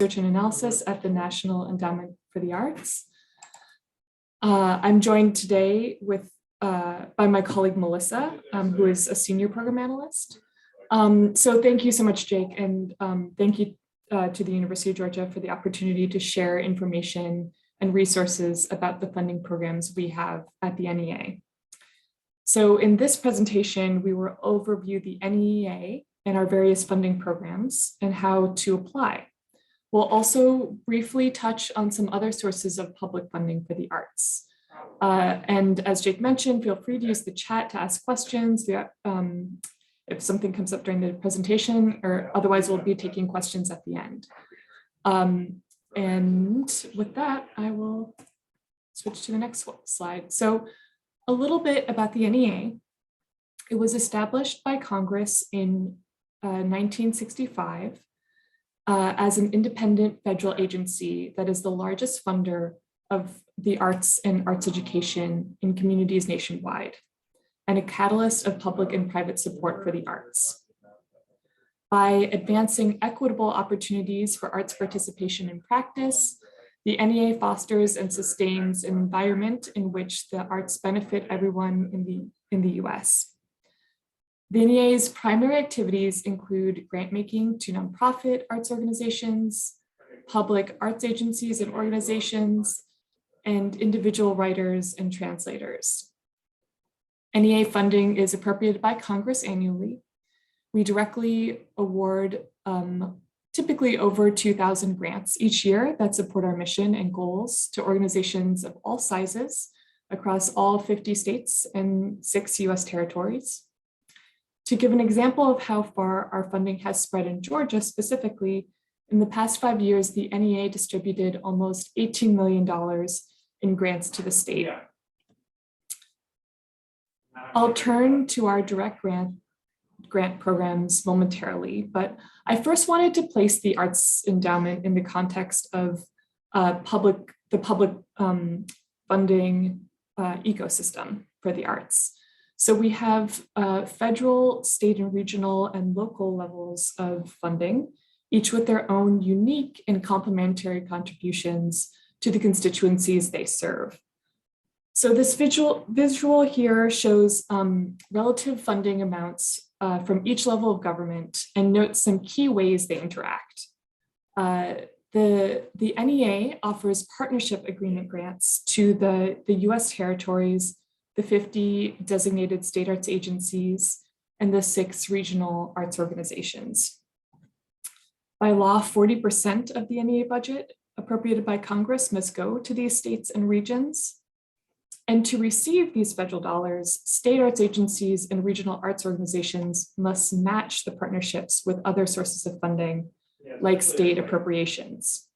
Research and Analysis at the National Endowment for the Arts. I'm joined today by my colleague Melissa, who is a senior program analyst. So thank you so much, Jake, and thank you to the University of Georgia for the opportunity to share information and resources about the funding programs we have at the NEA. So in this presentation, we will overview the NEA and our various funding programs and how to apply. We'll also briefly touch on some other sources of public funding for the arts. And as Jake mentioned, feel free to use the chat to ask questions if something comes up during the presentation, or otherwise we'll be taking questions at the end. And with that, I will switch to the next slide. So a little bit about the NEA. It was established by Congress in 1965 as an independent federal agency that is the largest funder of the arts and arts education in communities nationwide, and a catalyst of public and private support for the arts. By advancing equitable opportunities for arts participation and practice, the NEA fosters and sustains an environment in which the arts benefit everyone in the US. The NEA's primary activities include grant making to nonprofit arts organizations, public arts agencies and organizations, and individual writers and translators. NEA funding is appropriated by Congress annually. We directly award typically over 2,000 grants each year that support our mission and goals to organizations of all sizes across all 50 states and 6 US territories. To give an example of how far our funding has spread in Georgia specifically, in the past 5 years, the NEA distributed almost $18 million in grants to the state. I'll turn to our direct grant programs momentarily, but I first wanted to place the Arts Endowment in the context of the public funding ecosystem for the arts. So we have federal, state, and regional and local levels of funding, each with their own unique and complementary contributions to the constituencies they serve. So this visual here shows relative funding amounts from each level of government and notes some key ways they interact. The NEA offers partnership agreement grants to the US territories, the 50 designated state arts agencies, and the 6 regional arts organizations. By law, 40% of the NEA budget appropriated by Congress must go to these states and regions. And to receive these federal dollars, state arts agencies and regional arts organizations must match the partnerships with other sources of funding, like state appropriations.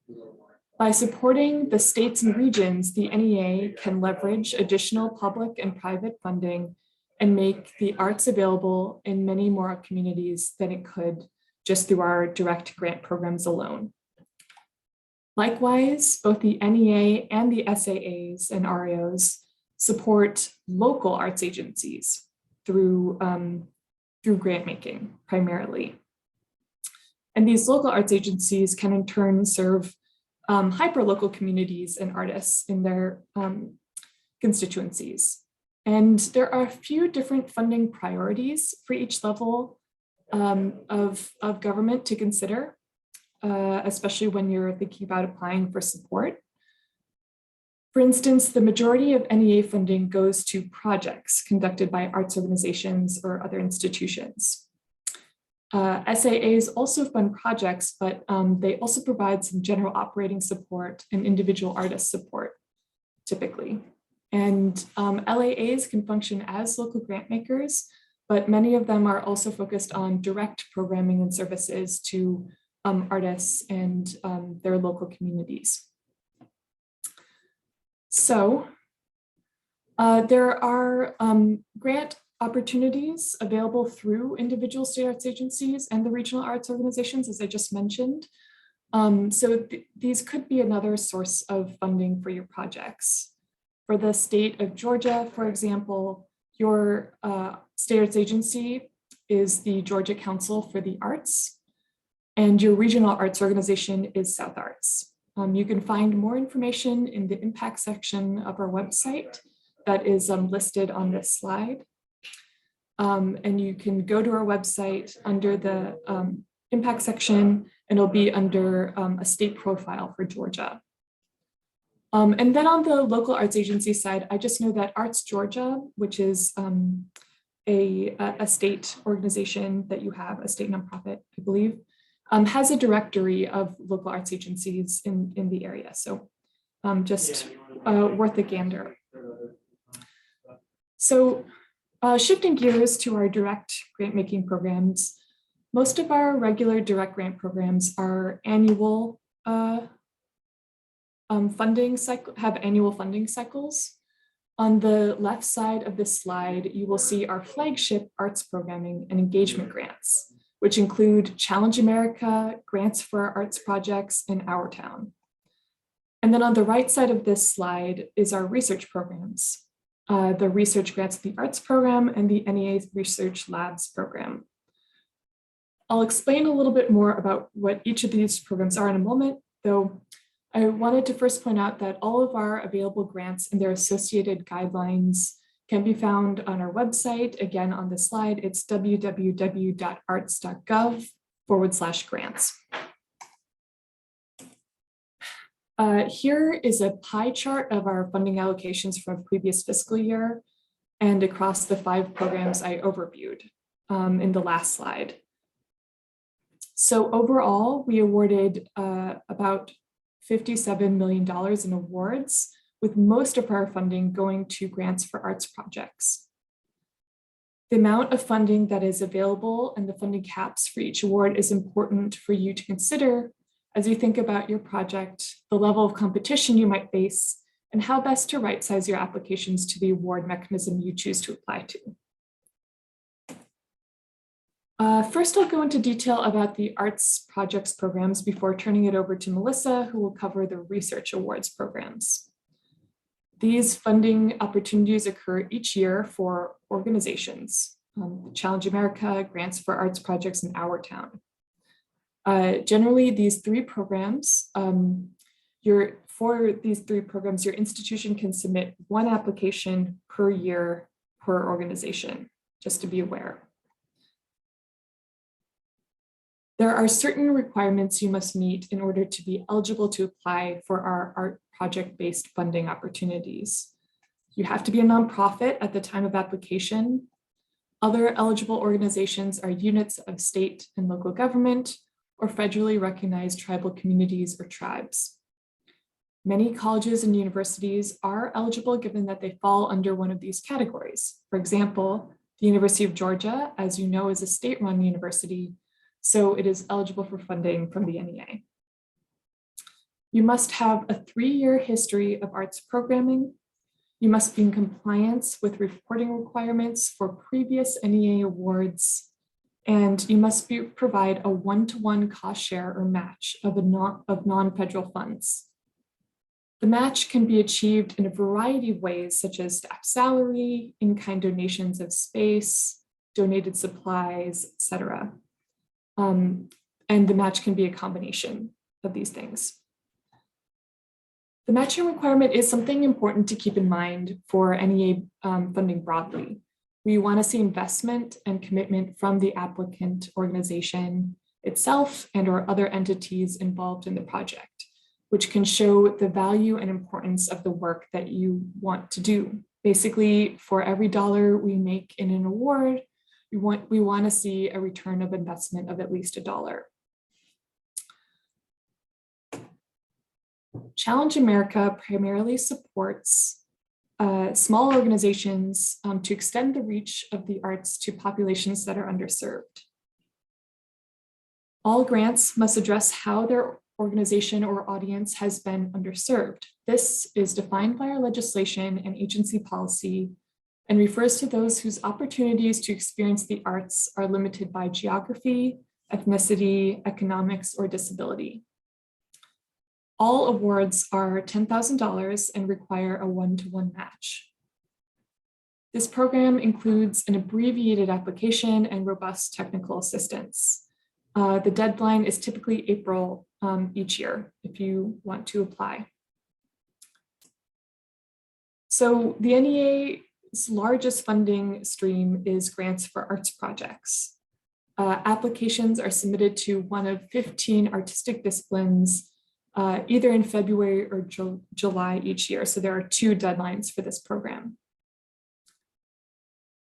By supporting the states and regions, the NEA can leverage additional public and private funding and make the arts available in many more communities than it could just through our direct grant programs alone. Likewise, both the NEA and the SAAs and RAOs support local arts agencies through grant making primarily. And these local arts agencies can in turn serve hyperlocal communities and artists in their constituencies. And there are a few different funding priorities for each level of government to consider, especially when you're thinking about applying for support. For instance, the majority of NEA funding goes to projects conducted by arts organizations or other institutions. SAAs also fund projects, but they also provide some general operating support and individual artist support, typically. And LAAs can function as local grant makers, but many of them are also focused on direct programming and services to artists and their local communities. So there are grant opportunities available through individual state arts agencies and the regional arts organizations, as I just mentioned. These could be another source of funding for your projects. For the state of Georgia, for example, your state arts agency is the Georgia Council for the Arts. and your regional arts organization is South Arts. You can find more information in the impact section of our website that is listed on this slide. And you can go to our website under the impact section, and it'll be under a state profile for Georgia. And then on the local arts agency side, I just know that Arts Georgia, which is a state organization that you have, a state nonprofit, I believe, has a directory of local arts agencies in the area. So just worth a gander. So shifting gears to our direct grant making programs, most of our regular direct grant programs are annual funding cycle, have annual funding cycles. On the left side of this slide, you will see our flagship arts programming and engagement grants, which include Challenge America, grants for our arts projects in our town. And then on the right side of this slide is our research programs, the Research Grants of the Arts program and the NEA Research Labs program. I'll explain a little bit more about what each of these programs are in a moment, though I wanted to first point out that all of our available grants and their associated guidelines can be found on our website. Again, on the slide, it's www.arts.gov/grants. Here is a pie chart of our funding allocations from a previous fiscal year and across the 5 programs I overviewed in the last slide. So overall, we awarded about $57 million in awards, with most of our funding going to grants for arts projects. The amount of funding that is available and the funding caps for each award is important for you to consider as you think about your project, the level of competition you might face, and how best to right-size your applications to the award mechanism you choose to apply to. First, I'll go into detail about the arts projects programs before turning it over to Melissa, who will cover the research awards programs. These funding opportunities occur each year for organizations, Challenge America, grants for arts projects in our town. Generally, these 3 programs, for these 3 programs, your institution can submit 1 application per year per organization, just to be aware. There are certain requirements you must meet in order to be eligible to apply for our art project-based funding opportunities. You have to be a nonprofit at the time of application. Other eligible organizations are units of state and local government or federally recognized tribal communities or tribes. Many colleges and universities are eligible given that they fall under one of these categories. For example, the University of Georgia, as you know, is a state-run university, so it is eligible for funding from the NEA. You must have a 3-year history of arts programming. You must be in compliance with reporting requirements for previous NEA awards, and you must provide a 1-to-1 cost share or match of non-federal funds. The match can be achieved in a variety of ways, such as staff salary, in-kind donations of space, donated supplies, etc. And the match can be a combination of these things. The matching requirement is something important to keep in mind for NEA funding broadly. We want to see investment and commitment from the applicant organization itself and or other entities involved in the project, which can show the value and importance of the work that you want to do. Basically, for every dollar we make in an award, we want to see a return of investment of at least $1. Challenge America primarily supports small organizations to extend the reach of the arts to populations that are underserved. All grants must address how their organization or audience has been underserved. This is defined by our legislation and agency policy and refers to those whose opportunities to experience the arts are limited by geography, ethnicity, economics, or disability. All awards are $10,000 and require a 1-to-1 match. This program includes an abbreviated application and robust technical assistance. The deadline is typically April each year if you want to apply. So the NEA's largest funding stream is grants for arts projects. Applications are submitted to one of 15 artistic disciplines, either in February or July each year. So there are 2 deadlines for this program.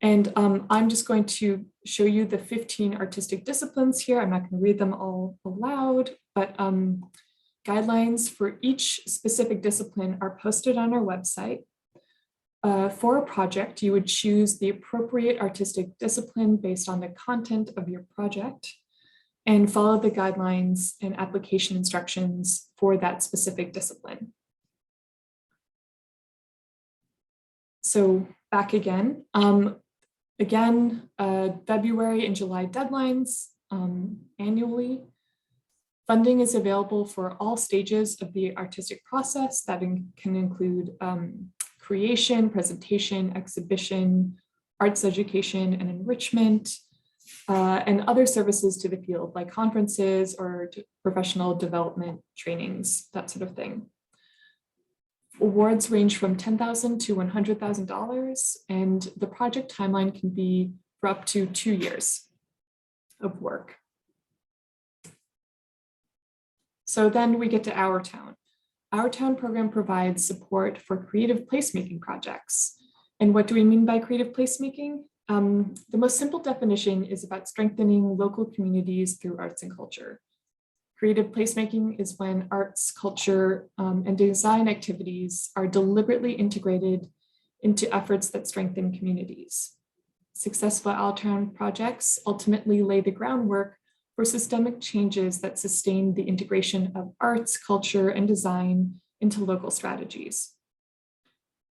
And I'm just going to show you the 15 artistic disciplines here. I'm not going to read them all aloud, but guidelines for each specific discipline are posted on our website. For a project, you would choose the appropriate artistic discipline based on the content of your project and follow the guidelines and application instructions for that specific discipline. So back again. February and July deadlines annually. Funding is available for all stages of the artistic process. That can include creation, presentation, exhibition, arts education and enrichment, and other services to the field like conferences or professional development trainings, that sort of thing. Awards range from $10,000 to $100,000, and the project timeline can be for up to 2 years of work. So then we get to Our Town. Our Town program provides support for creative placemaking projects. And what do we mean by creative placemaking? The most simple definition is about strengthening local communities through arts and culture. Creative placemaking is when arts, culture, and design activities are deliberately integrated into efforts that strengthen communities. Successful Our Town projects ultimately lay the groundwork for systemic changes that sustain the integration of arts, culture, and design into local strategies.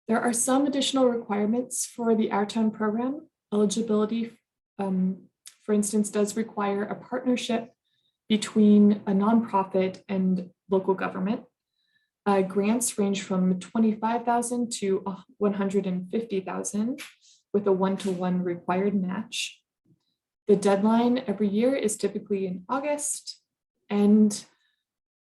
There are some additional requirements for the Our Town program. Eligibility, for instance, does require a partnership between a nonprofit and local government. Grants range from $25,000 to $150,000 with a 1-to-1 required match. The deadline every year is typically in August. And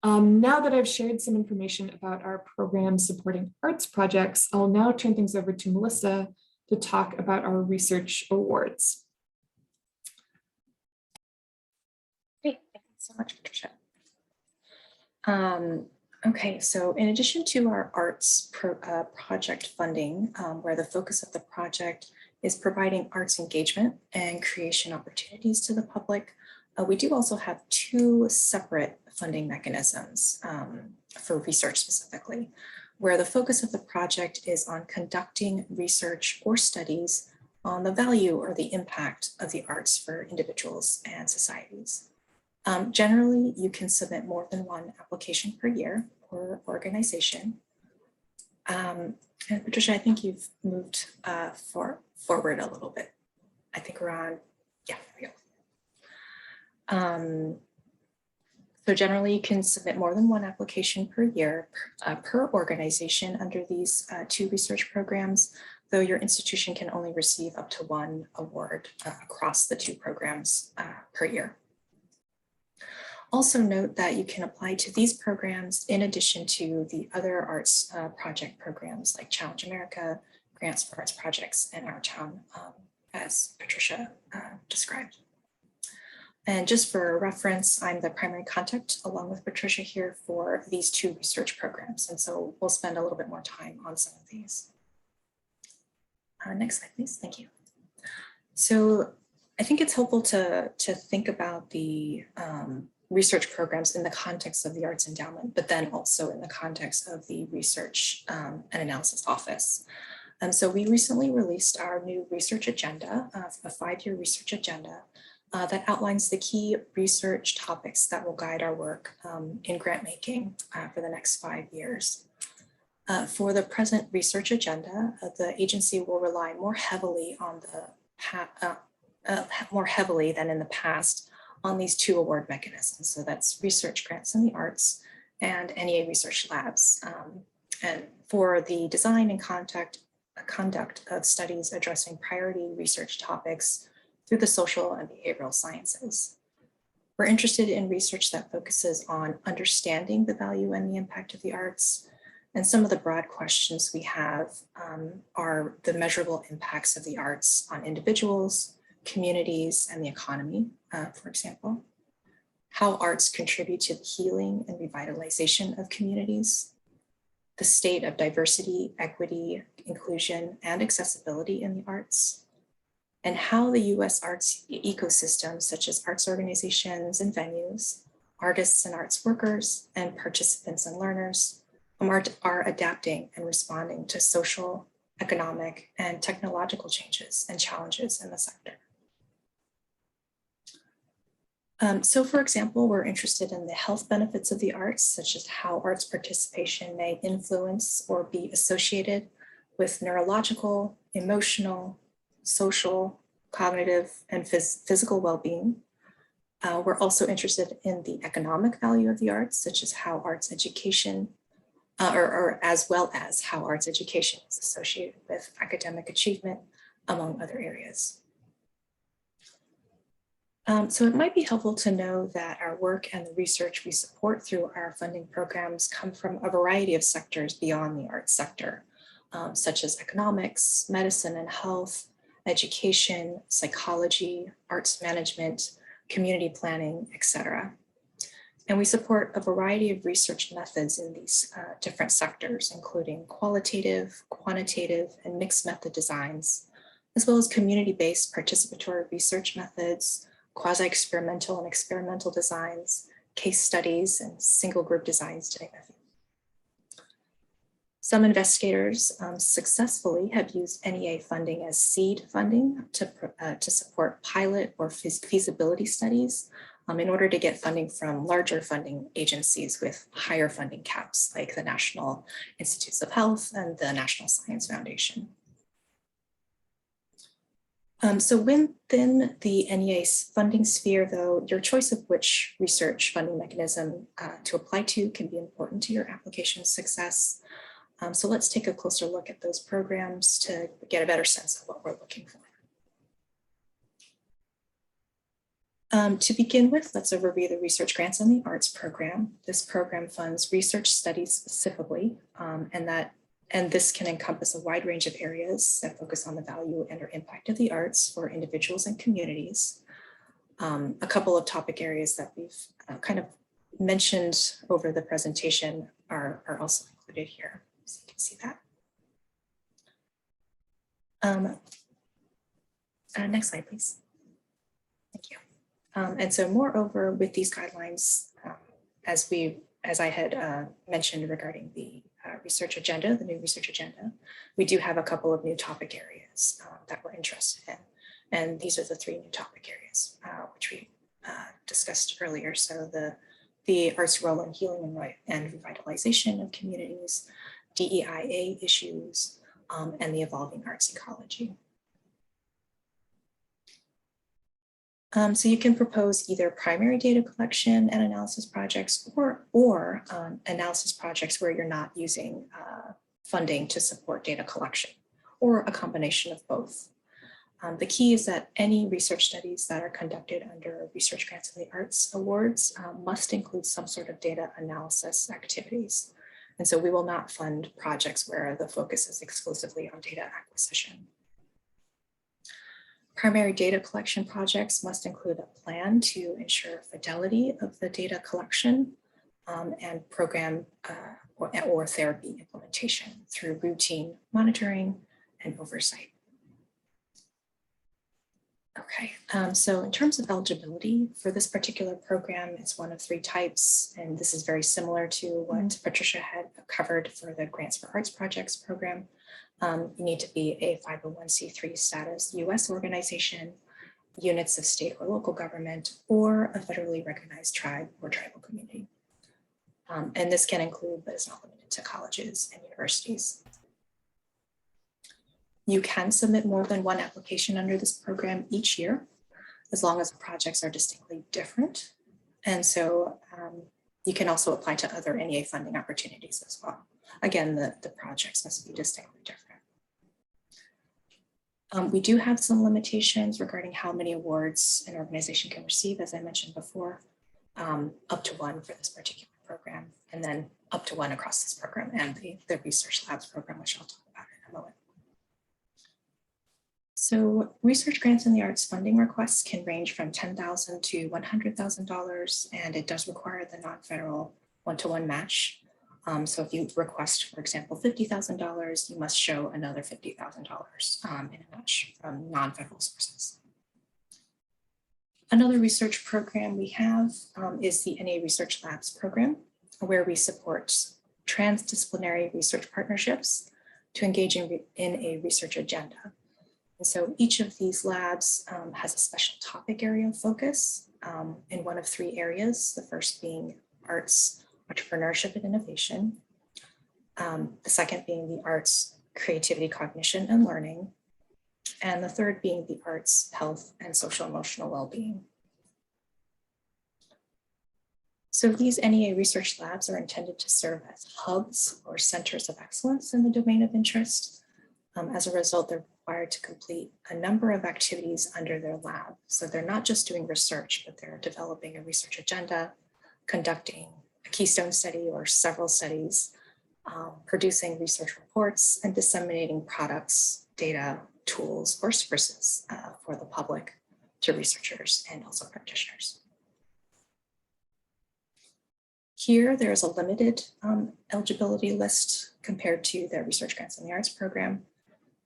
now that I've shared some information about our program supporting arts projects, I'll now turn things over to Melissa to talk about our research awards. Great, thank you so much, Patricia. Okay, so in addition to our arts project funding, where the focus of the project is providing arts engagement and creation opportunities to the public, we do also have 2 separate funding mechanisms for research specifically, where the focus of the project is on conducting research or studies on the value or the impact of the arts for individuals and societies. Generally, you can submit more than 1 application per year per organization. And Patricia, I think you've moved forward a little bit. I think we're on, yeah, there we go. So generally, you can submit more than 1 application per year per organization under these 2 research programs, though your institution can only receive up to 1 award across the 2 programs per year. Also note that you can apply to these programs in addition to the other arts project programs like Challenge America, Grants for Arts Projects, and Our Town, as Patricia described. And just for reference, I'm the primary contact along with Patricia here for these 2 research programs. And so we'll spend a little bit more time on some of these. Next slide, please. Thank you. So I think it's helpful to think about the research programs in the context of the Arts Endowment, but then also in the context of the Research and Analysis Office. So we recently released our new research agenda, a 5-year research agenda that outlines the key research topics that will guide our work in grant making for the next 5 years. For the present research agenda, the agency will rely more heavily on more heavily than in the past on these 2 award mechanisms. So that's research grants in the arts and NEA research labs. And for the design and conduct of studies addressing priority research topics through the social and behavioral sciences. We're interested in research that focuses on understanding the value and the impact of the arts. And some of the broad questions we have are the measurable impacts of the arts on individuals, communities, and the economy, for example. How arts contribute to the healing and revitalization of communities, the state of diversity, equity, inclusion, and accessibility in the arts, and how the US arts ecosystem, such as arts organizations and venues, artists and arts workers, and participants and learners are adapting and responding to social, economic, and technological changes and challenges in the sector. So for example, we're interested in the health benefits of the arts, such as how arts participation may influence or be associated with neurological, emotional, social, cognitive, and physical well-being. We're also interested in the economic value of the arts, such as how arts education, or as well as how arts education is associated with academic achievement, among other areas. So it might be helpful to know that our work and the research we support through our funding programs come from a variety of sectors beyond the arts sector, such as economics, medicine and health, education, psychology, arts management, community planning, etc. And we support a variety of research methods in these different sectors, including qualitative, quantitative, and mixed method designs, as well as community-based participatory research methods, quasi-experimental and experimental designs, case studies, and single group designs, to name a few. Some investigators successfully have used NEA funding as seed funding to support pilot or feasibility studies in order to get funding from larger funding agencies with higher funding caps, like the National Institutes of Health and the National Science Foundation. So within the NEA funding sphere, though, your choice of which research funding mechanism to apply to can be important to your application success. So let's take a closer look at those programs to get a better sense of what we're looking for. To begin with, let's overview the Research Grants in the Arts program. This program funds research studies specifically, and this can encompass a wide range of areas that focus on the value and or impact of the arts for individuals and communities. A couple of topic areas that we've kind of mentioned over the presentation are also included here, so you can see that. Next slide, please. Thank you. And so moreover, with these guidelines, as I had mentioned regarding the research agenda, the new research agenda, we do have a couple of new topic areas that we're interested in. And these are the three new topic areas, which we discussed earlier. So the arts role in healing and revitalization of communities, DEIA issues, and the evolving arts ecology. So you can propose either primary data collection and analysis projects or analysis projects where you're not using funding to support data collection, or a combination of both. The key is that any research studies that are conducted under Research Grants in the Arts Awards must include some sort of data analysis activities. And so we will not fund projects where the focus is exclusively on data acquisition. Primary data collection projects must include a plan to ensure fidelity of the data collection and program or therapy implementation through routine monitoring and oversight. Okay, so in terms of eligibility for this particular program, it's one of three types, and this is very similar to what Patricia had covered for the Grants for Arts Projects program. You need to be a 501c3 status US organization, units of state or local government, or a federally recognized tribe or tribal community. And this can include, but is not limited to, colleges and universities. You can submit more than one application under this program each year, as long as the projects are distinctly different. And so you can also apply to other NEA funding opportunities as well. Again, the projects must be distinctly different. We do have some limitations regarding how many awards an organization can receive, as I mentioned before. up to 1 for this particular program, and then up to 1 across this program and the research labs program, which I'll talk about in a moment. So research grants in the arts funding requests can range from $10,000 to $100,000, and it does require the non-federal one-to-one match. So if you request, for example, $50,000, you must show another $50,000 in a match from non-federal sources. Another research program we have is the NEA Research Labs program, where we support transdisciplinary research partnerships to engage in a research agenda. And so each of these labs has a special topic area of focus in one of 3 areas, the first being arts, entrepreneurship and innovation, the second being the arts, creativity, cognition and learning, and the third being the arts, health, and social emotional well-being. So these NEA research labs are intended to serve as hubs or centers of excellence in the domain of interest. As a result, they're required to complete a number of activities under their lab. So they're not just doing research, but they're developing a research agenda, conducting a keystone study or several studies, producing research reports, and disseminating products, data, tools, or services for the public to researchers and also practitioners. Here, there is a limited eligibility list compared to the Research Grants in the Arts program.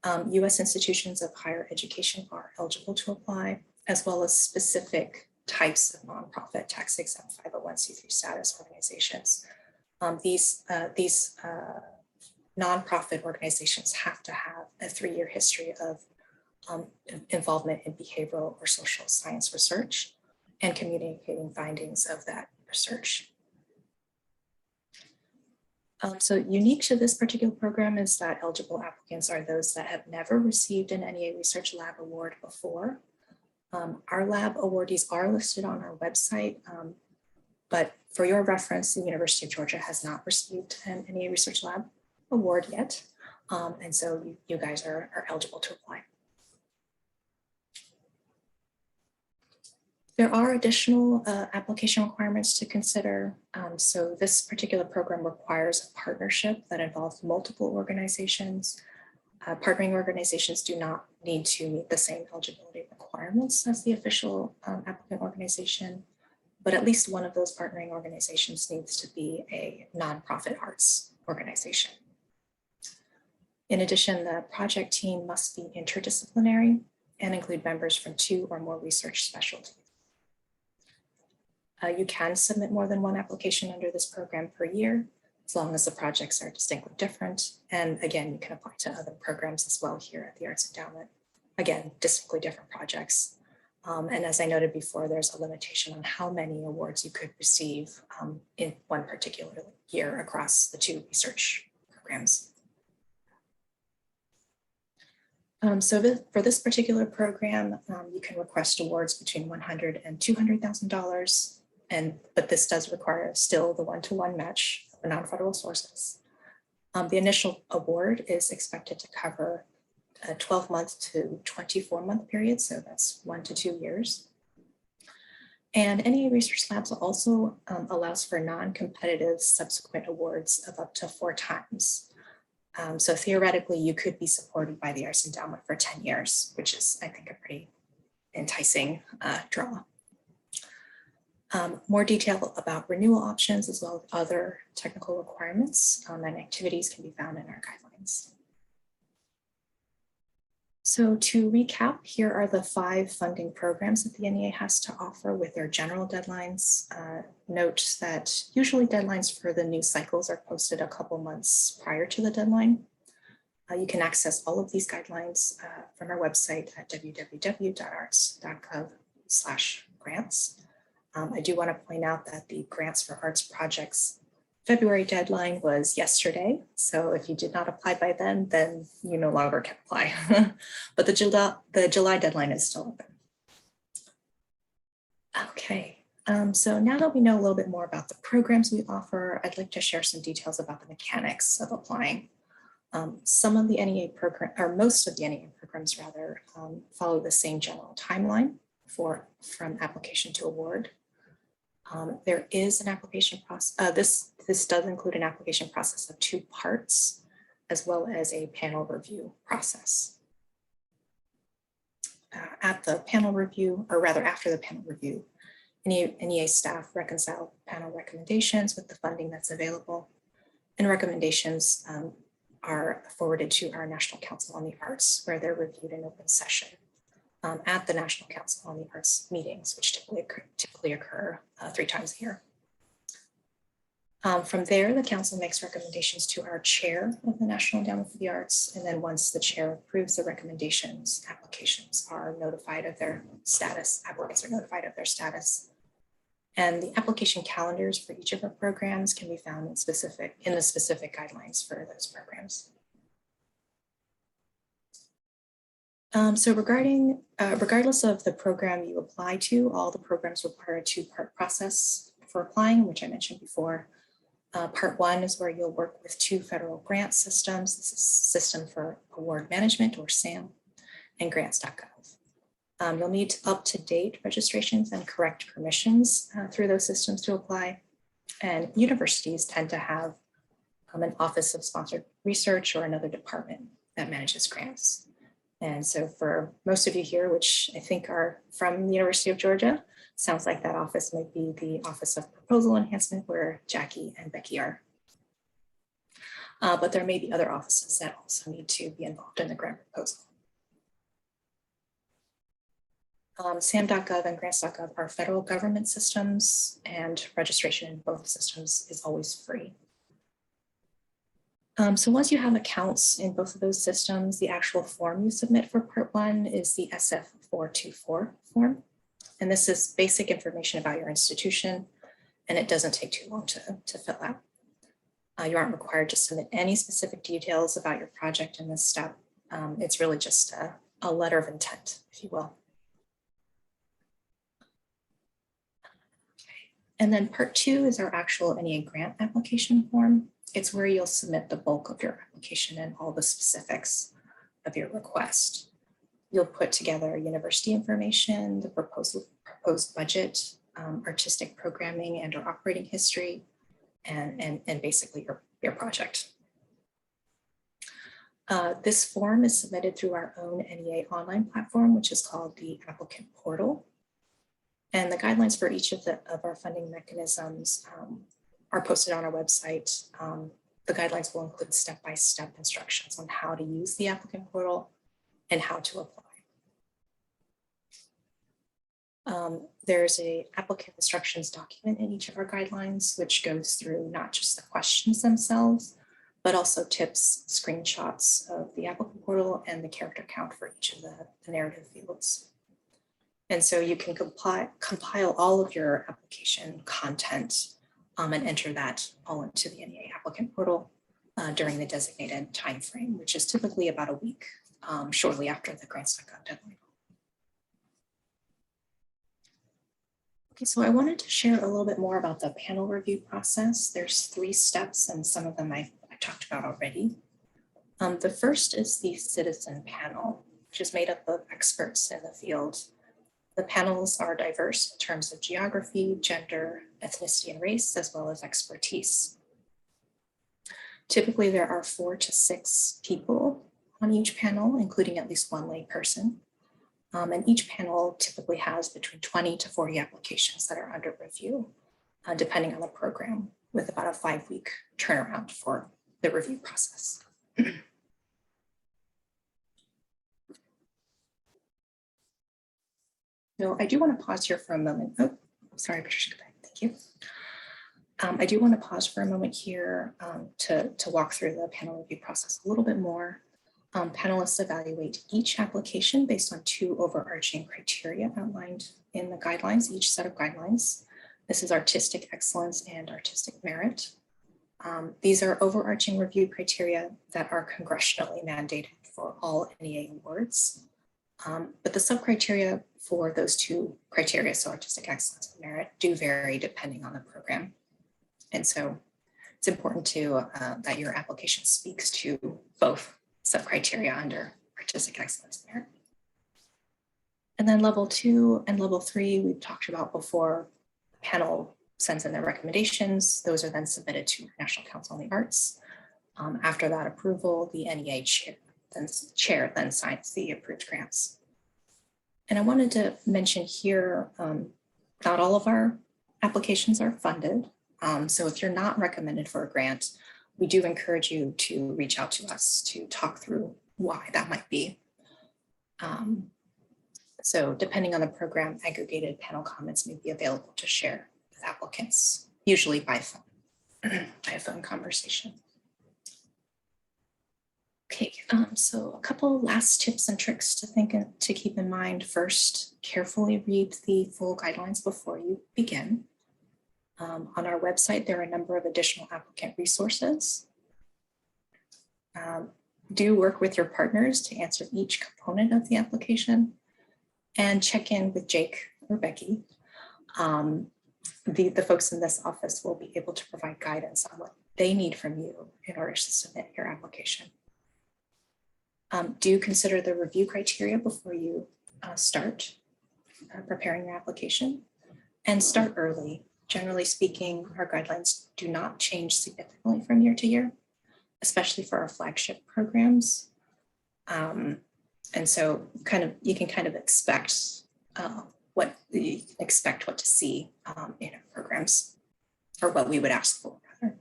U.S. institutions of higher education are eligible to apply, as well as specific types of nonprofit tax-exempt 501c3 status organizations. These nonprofit organizations have to have a 3-year history of involvement in behavioral or social science research and communicating findings of that research. So unique to this particular program is that eligible applicants are those that have never received an NEA Research Lab Award before. Our lab awardees are listed on our website, but for your reference, the University of Georgia has not received an NEA Research Lab Award yet, and so you guys are eligible to apply. There are additional application requirements to consider. So this particular program requires a partnership that involves multiple organizations. Partnering organizations do not need to meet the same eligibility requirements as the official applicant organization, but at least one of those partnering organizations needs to be a nonprofit arts organization. In addition, the project team must be interdisciplinary and include members from 2 or more research specialties. You can submit more than 1 application under this program per year, as long as the projects are distinctly different. And again, you can apply to other programs as well here at the Arts Endowment. Again, distinctly different projects. And as I noted before, there's a limitation on how many awards you could receive in one particular year across the 2 research programs. For this particular program, you can request awards between $100,000 and $200,000. But this does require still the one-to-one match for non-federal sources. The initial award is expected to cover a 12-month to 24-month period, so that's 1 to 2 years. And NEA Research Labs also allows for non-competitive subsequent awards of up to 4 times. So theoretically, you could be supported by the Arts Endowment for 10 years, which is, I think, a pretty enticing draw. More detail about renewal options as well as other technical requirements and activities can be found in our guidelines. So to recap, here are the 5 funding programs that the NEA has to offer with their general deadlines. Note that usually deadlines for the new cycles are posted a couple months prior to the deadline. You can access all of these guidelines from our website at www.arts.gov/grants. I do want to point out that the Grants for Arts Projects February deadline was yesterday. So if you did not apply by then you no longer can apply. But the July deadline is still open. Okay, so now that we know a little bit more about the programs we offer, I'd like to share some details about the mechanics of applying. Some of the NEA program, or most of the NEA programs rather, follow the same general timeline from application to award. There is an application process. This does include an application process of 2 parts, as well as a panel review process. At the panel review, or rather after the panel review, NEA staff reconcile panel recommendations with the funding that's available, and recommendations are forwarded to our National Council on the Arts, where they're reviewed in open session at the National Council on the Arts meetings, which typically occur 3 times a year. From there, the council makes recommendations to our chair of the National Endowment for the Arts, and then once the chair approves the recommendations, applications are notified of their status, applicants are notified of their status. And the application calendars for each of our programs can be found in the specific guidelines for those programs. So regardless of the program you apply to, all the programs require a 2-part process for applying, which I mentioned before. Part 1 is where you'll work with 2 federal grant systems. This is System for Award Management, or SAM, and grants.gov. You'll need up-to-date registrations and correct permissions through those systems to apply. And universities tend to have an Office of Sponsored Research or another department that manages grants. And so for most of you here, which I think are from the University of Georgia, sounds like that office might be the Office of Proposal Enhancement, where Jackie and Becky are. But there may be other offices that also need to be involved in the grant proposal. SAM.gov and grants.gov are federal government systems, and registration in both systems is always free. So once you have accounts in both of those systems, the actual form you submit for Part 1 is the SF424 form. And this is basic information about your institution, and it doesn't take too long to fill out. You aren't required to submit any specific details about your project in this step. It's really just a letter of intent, if you will. And then Part 2 is our actual NEA grant application form. It's where you'll submit the bulk of your application and all the specifics of your request. You'll put together university information, the proposed budget, artistic programming and or operating history, and basically your project. This form is submitted through our own NEA online platform, which is called the Applicant Portal. And the guidelines for each of our funding mechanisms are posted on our website. The guidelines will include step-by-step instructions on how to use the applicant portal and how to apply. There's an applicant instructions document in each of our guidelines, which goes through not just the questions themselves, but also tips, screenshots of the applicant portal and the character count for each of the narrative fields. And so you can compile all of your application content and enter that all into the NEA applicant portal during the designated time frame, which is typically about a week shortly after the grants.gov deadline. Okay, so I wanted to share a little bit more about the panel review process. There's 3 steps, and some of them I talked about already. The first is the citizen panel, which is made up of experts in the field. The panels are diverse in terms of geography, gender, ethnicity, and race, as well as expertise. Typically, there are 4 to 6 people on each panel, including at least 1 lay person. And each panel typically has between 20 to 40 applications that are under review, depending on the program, with about a 5-week turnaround for the review process. So I do want to pause here for a moment. Oh, sorry, Patricia, thank you. I do want to pause for a moment here to walk through the panel review process a little bit more. Panelists evaluate each application based on 2 overarching criteria outlined in the guidelines, each set of guidelines. This is artistic excellence and artistic merit. These are overarching review criteria that are congressionally mandated for all NEA awards. But the sub-criteria for those 2 criteria, so artistic excellence and merit, do vary depending on the program. And so it's important to that your application speaks to both sub-criteria under artistic excellence and merit. And then level 2 and level 3, we've talked about before. The panel sends in their recommendations. Those are then submitted to National Council on the Arts. After that approval, the NEA chair then signs the approved grants. And I wanted to mention here, not all of our applications are funded. So if you're not recommended for a grant, we do encourage you to reach out to us to talk through why that might be. So depending on the program, aggregated panel comments may be available to share with applicants, usually by phone, by a phone conversation. Okay, so a couple last tips and tricks to keep in mind. First, carefully read the full guidelines before you begin. On our website, there are a number of additional applicant resources. Do work with your partners to answer each component of the application and check in with Jake or Becky. The folks in this office will be able to provide guidance on what they need from you in order to submit your application. Do consider the review criteria before you start preparing your application, and start early. Generally speaking, our guidelines do not change significantly from year to year, especially for our flagship programs. And so you can kind of expect what to see in our programs, or what we would ask for rather.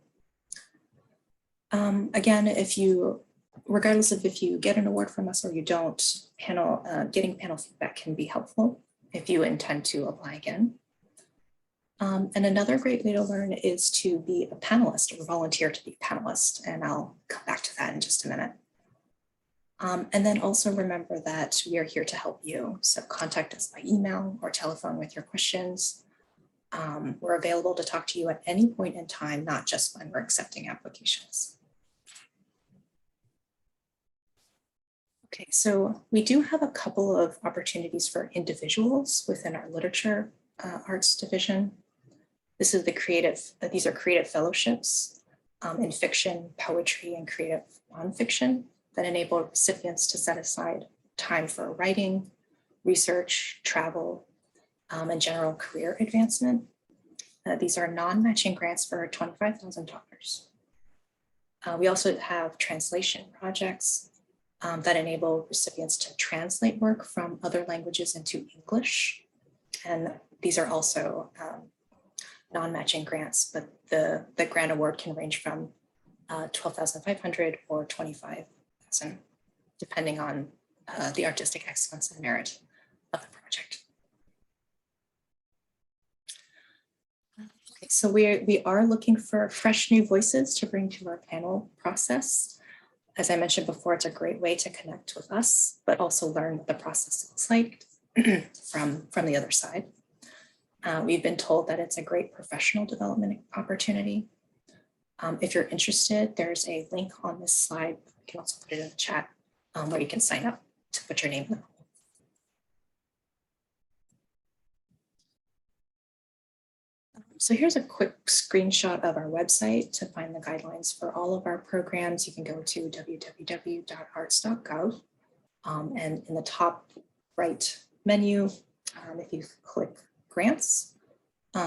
Again, regardless of if you get an award from us or you don't, getting panel feedback can be helpful if you intend to apply again. And another great way to learn is to be a panelist or volunteer to be a panelist. And I'll come back to that in just a minute. And then also remember that we are here to help you. So contact us by email or telephone with your questions. We're available to talk to you at any point in time, not just when we're accepting applications. Okay, so we do have a couple of opportunities for individuals within our literature arts division. These are creative fellowships in fiction, poetry, and creative nonfiction that enable recipients to set aside time for writing, research, travel, and general career advancement. These are non-matching grants for $25,000. We also have translation projects that enable recipients to translate work from other languages into English. And these are also non-matching grants, but the grant award can range from $12,500 or $25,000, depending on the artistic excellence and merit of the project. Okay, so we are looking for fresh new voices to bring to our panel process. As I mentioned before, it's a great way to connect with us, but also learn what the process looks like from the other side. We've been told that it's a great professional development opportunity. If you're interested, there's a link on this slide. I can also put it in the chat where you can sign up to put your name in. So here's a quick screenshot of our website. To find the guidelines for all of our programs, you can go to www.arts.gov. And in the top right menu, if you click grants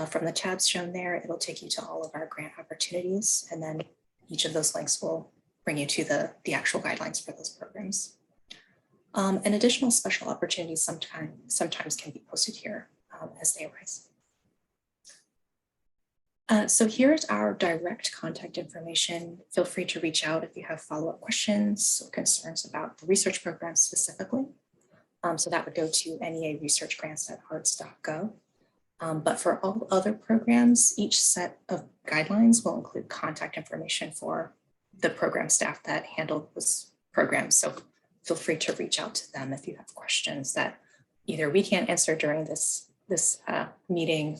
from the tabs shown there, it'll take you to all of our grant opportunities. And then each of those links will bring you to the actual guidelines for those programs. And additional special opportunities sometimes can be posted here as they arise. So here's our direct contact information. Feel free to reach out if you have follow-up questions or concerns about the research program specifically. So that would go to nearesearchgrants@arts.gov. But for all other programs, each set of guidelines will include contact information for the program staff that handle those programs. So feel free to reach out to them if you have questions that either we can't answer during this meeting,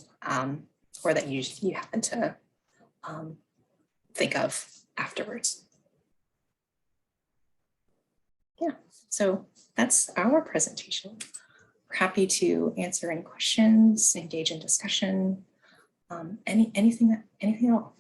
or that you happen to think of afterwards. Yeah, so that's our presentation. We're happy to answer any questions, engage in discussion, anything at all.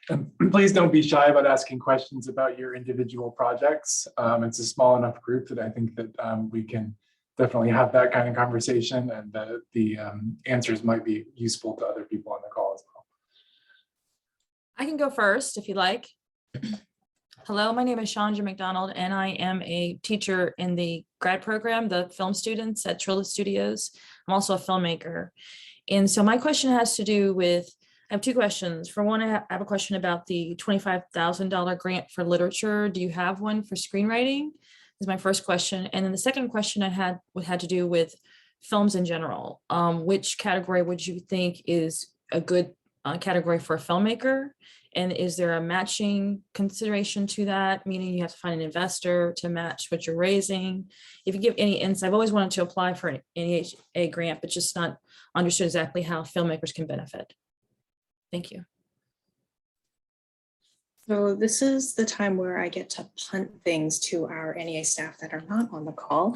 And please don't be shy about asking questions about your individual projects. It's a small enough group that I think that we can definitely have that kind of conversation, and the answers might be useful to other people on the call as well. I can go first if you like. Hello, my name is Chandra Mcdonald, and I am a teacher in the grad program, the film students at Trilla Studios. I'm also a filmmaker. And so my question has to do with, I have two questions. For one, I have a question about the $25,000 grant for literature. Do you have one for screenwriting? Is my first question. And then the second question I had to do with films in general. Which category would you think is a good category for a filmmaker? And is there a matching consideration to that? Meaning you have to find an investor to match what you're raising. If you give any insight, I've always wanted to apply for an NEHA grant, but just not understood exactly how filmmakers can benefit. Thank you. So this is the time where I get to punt things to our NEA staff that are not on the call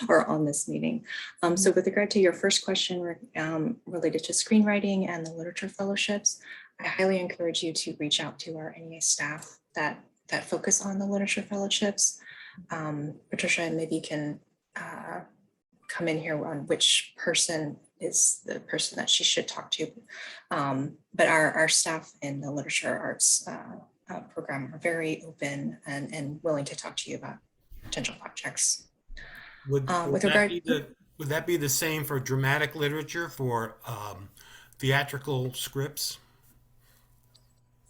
or on this meeting. So with regard to your first question related to screenwriting and the literature fellowships, I highly encourage you to reach out to our NEA staff that focus on the literature fellowships. Patricia, maybe you can come in here on which person is the person that she should talk to. But our staff in the literature arts program are very open and willing to talk to you about potential projects. Would that be the same for dramatic literature, for theatrical scripts?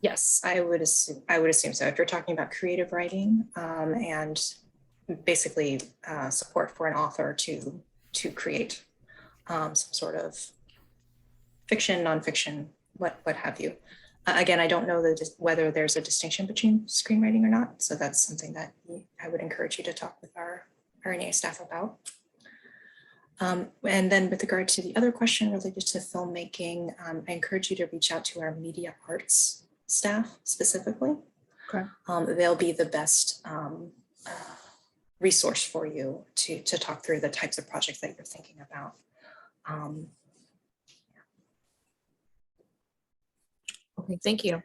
Yes, I would assume so. If you're talking about creative writing and basically support for an author to create some sort of fiction, nonfiction, what have you. Again, I don't know whether there's a distinction between screenwriting or not. So that's something that I would encourage you to talk with our NEA staff about. And then with regard to the other question related to filmmaking, I encourage you to reach out to our media arts staff specifically. Okay. They'll be the best resource for you to talk through the types of projects that you're thinking about. Okay, thank you.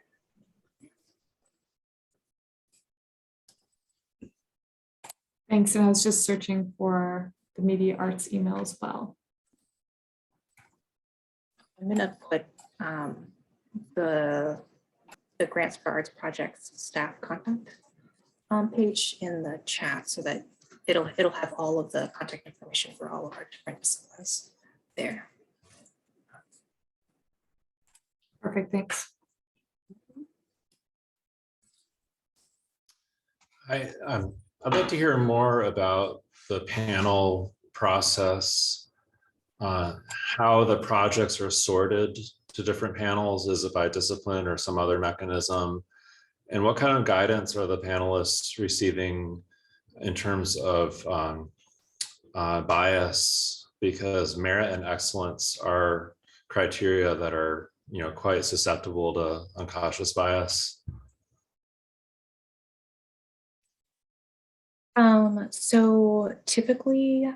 Thanks. And I was just searching for the media arts email as well. I'm going to put the Grants for Arts Projects staff contact page in the chat so that it'll have all of the contact information for all of our different disciplines there. Perfect, thanks. I'd like to hear more about the panel process, how the projects are sorted to different panels. Is it by discipline or some other mechanism? And what kind of guidance are the panelists receiving in terms of bias? Because merit and excellence are criteria that are, quite susceptible to unconscious bias. So typically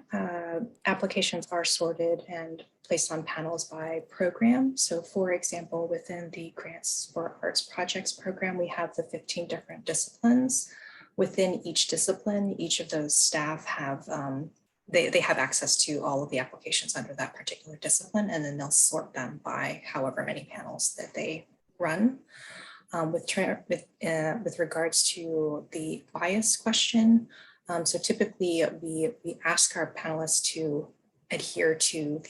applications are sorted and placed on panels by program. So for example, within the Grants for Arts Projects program, we have the 15 different disciplines. Within each discipline, each of those staff have, they have access to all of the applications under that particular discipline, and then they'll sort them by however many panels that they run. With regards to the bias question, so typically we ask our panelists to adhere to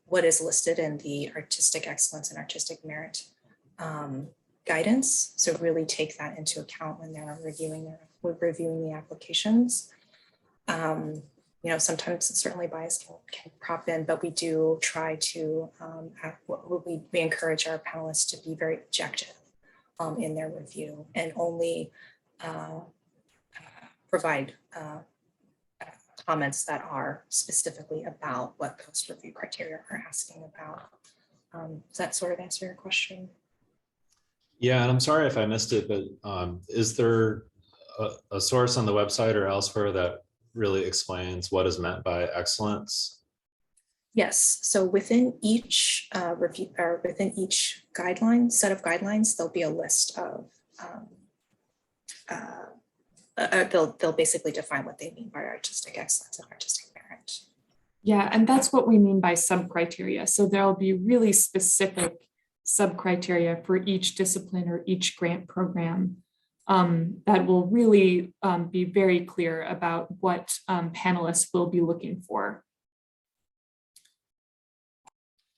what is listed in the artistic excellence and artistic merit guidance. So really take that into account when they're reviewing the applications. Sometimes certainly bias can crop in, but we do try to, we encourage our panelists to be very objective in their review and only provide comments that are specifically about what post-review criteria are asking about. Does that sort of answer your question? Yeah, and I'm sorry if I missed it, but is there a source on the website or elsewhere that really explains what is meant by excellence? Yes, so within each review or within each guideline, set of guidelines, there'll be a list of, they'll basically define what they mean by artistic excellence and artistic merit. Yeah, and that's what we mean by sub-criteria. So there'll be really specific sub-criteria for each discipline or each grant program that will really be very clear about what panelists will be looking for.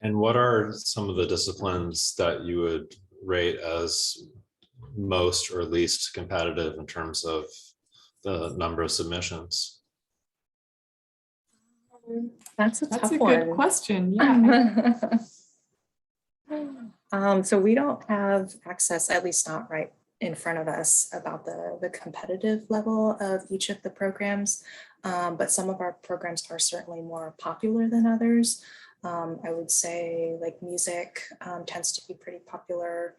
And what are some of the disciplines that you would rate as most or least competitive in terms of the number of submissions? That's a That's tough a one. good question. Yeah. So we don't have access, at least not right in front of us, about the competitive level of each of the programs. But some of our programs are certainly more popular than others. I would say like music tends to be pretty popular,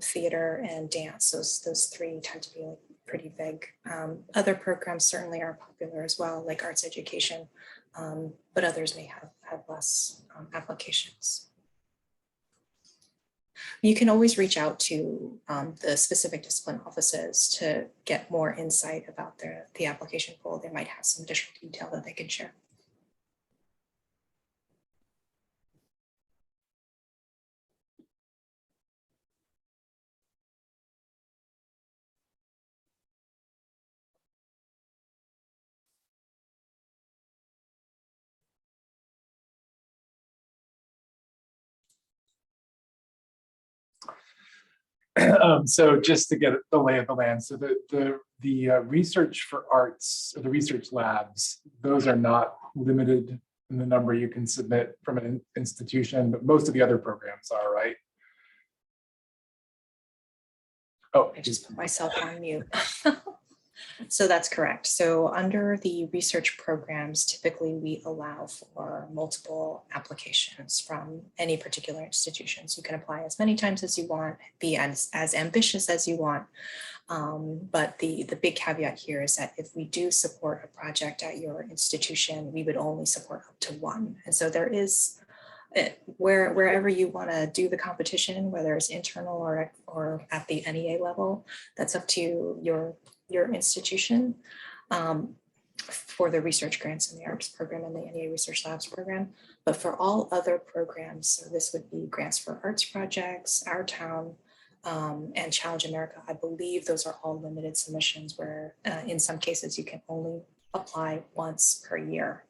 theater and dance. Those three tend to be like pretty big. Other programs certainly are popular as well, like arts education, but others may have less applications. You can always reach out to the specific discipline offices to get more insight about the application pool. They might have some additional detail that they can share. So just to get the lay of the land, so the research for arts, or the research labs, those are not limited in the number you can submit from an institution, but most of the other programs are, right? Oh, I just put myself on mute. So that's correct. So under the research programs, typically we allow for multiple applications from any particular institutions. You can apply as many times as you want, be as ambitious as you want. But the big caveat here is that if we do support a project at your institution, we would only support up to one. And so there is, wherever you want to do the competition, whether it's internal or at the NEA level, that's up to your institution. For the research grants in the arts program and the NEA research labs program. But for all other programs, so this would be grants for arts projects, Our Town, and Challenge America, I believe those are all limited submissions where in some cases you can only apply once per year.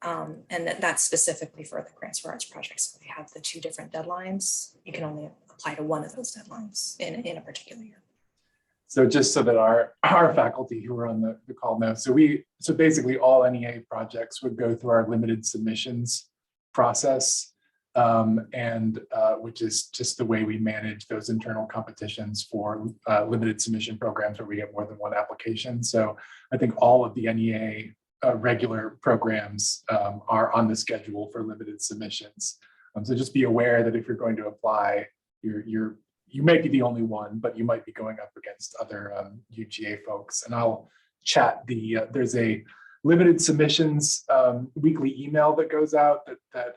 And that's specifically for the grants for arts projects. So they have the two different deadlines. You can only apply to one of those deadlines in a particular year. So just so that our faculty who are on the call know, so basically all NEA projects would go through our limited submissions process, which is just the way we manage those internal competitions for limited submission programs where we get more than one application. So I think all of the NEA regular programs are on the schedule for limited submissions. So just be aware that if you're going to apply, you might be the only one, but you might be going up against other UGA folks. And I'll chat there's a limited submissions weekly email that goes out that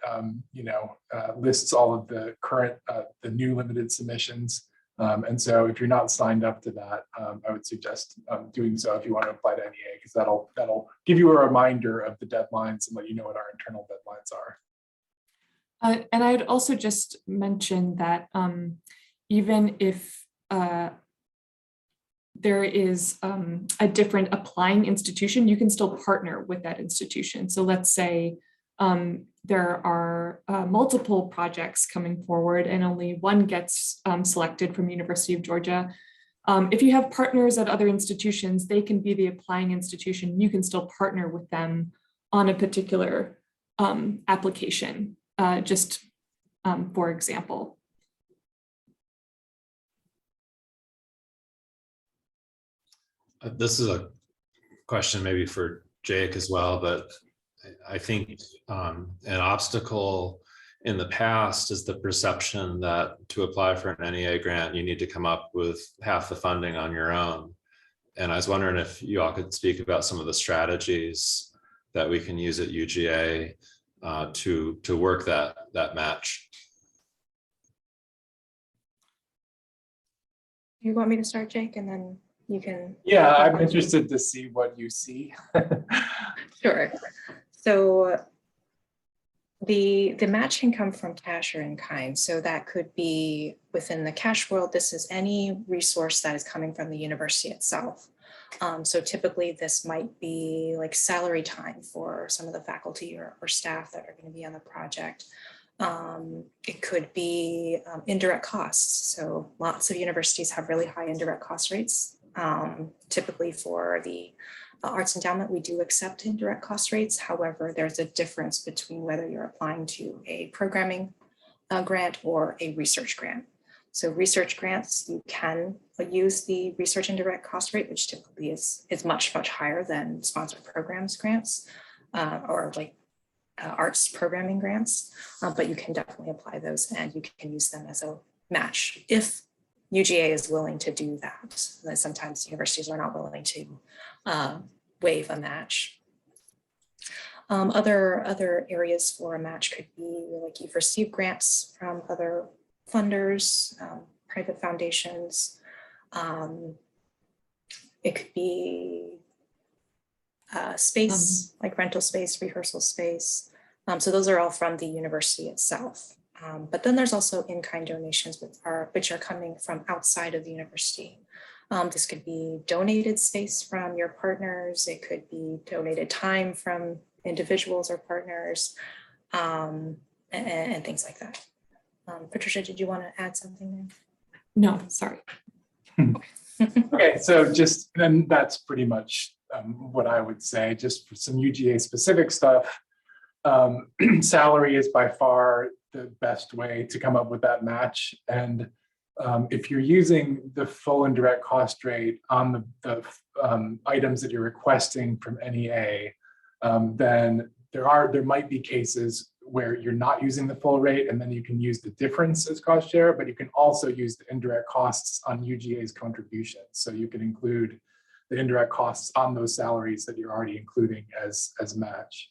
lists all of the current, the new limited submissions. And so if you're not signed up to that, I would suggest doing so if you want to apply to NEA, because that'll give you a reminder of the deadlines and let you know what our internal deadlines are. And I'd also just mention that even if there is a different applying institution, you can still partner with that institution. So let's say there are multiple projects coming forward and only one gets selected from University of Georgia. If you have partners at other institutions, they can be the applying institution. You can still partner with them on a particular application, just for example. This is a question maybe for Jake as well, but I think an obstacle in the past is the perception that to apply for an NEA grant, you need to come up with half the funding on your own. And I was wondering if you all could speak about some of the strategies that we can use at UGA to work that match. You want me to start, Jake, and then you can? Yeah, I'm interested to see what you see. Sure. So the match can come from cash or in kind. So that could be within the cash world. This is any resource that is coming from the university itself. So typically this might be like salary time for some of the faculty or staff that are going to be on the project. It could be indirect costs. So lots of universities have really high indirect cost rates. Typically for the Arts Endowment, we do accept indirect cost rates. However, there's a difference between whether you're applying to a programming grant or a research grant. So research grants, you can use the research indirect cost rate, which typically is much, much higher than sponsored programs grants or like arts programming grants, but you can definitely apply those and you can use them as a match if UGA is willing to do that. Sometimes universities are not willing to waive a match. Other areas for a match could be like you've received grants from other funders, private foundations. It could be space, like rental space, rehearsal space. So those are all from the university itself. But then there's also in-kind donations which are coming from outside of the university. This could be donated space from your partners. It could be donated time from individuals or partners, and things like that. Patricia, did you want to add something there? No, sorry. Okay, so then that's pretty much what I would say. Just for some UGA specific stuff, salary is by far the best way to come up with that match. And if you're using the full indirect cost rate on the items that you're requesting from NEA, then there might be cases where you're not using the full rate and then you can use the difference as cost share, but you can also use the indirect costs on UGA's contributions. So you can include the indirect costs on those salaries that you're already including as match.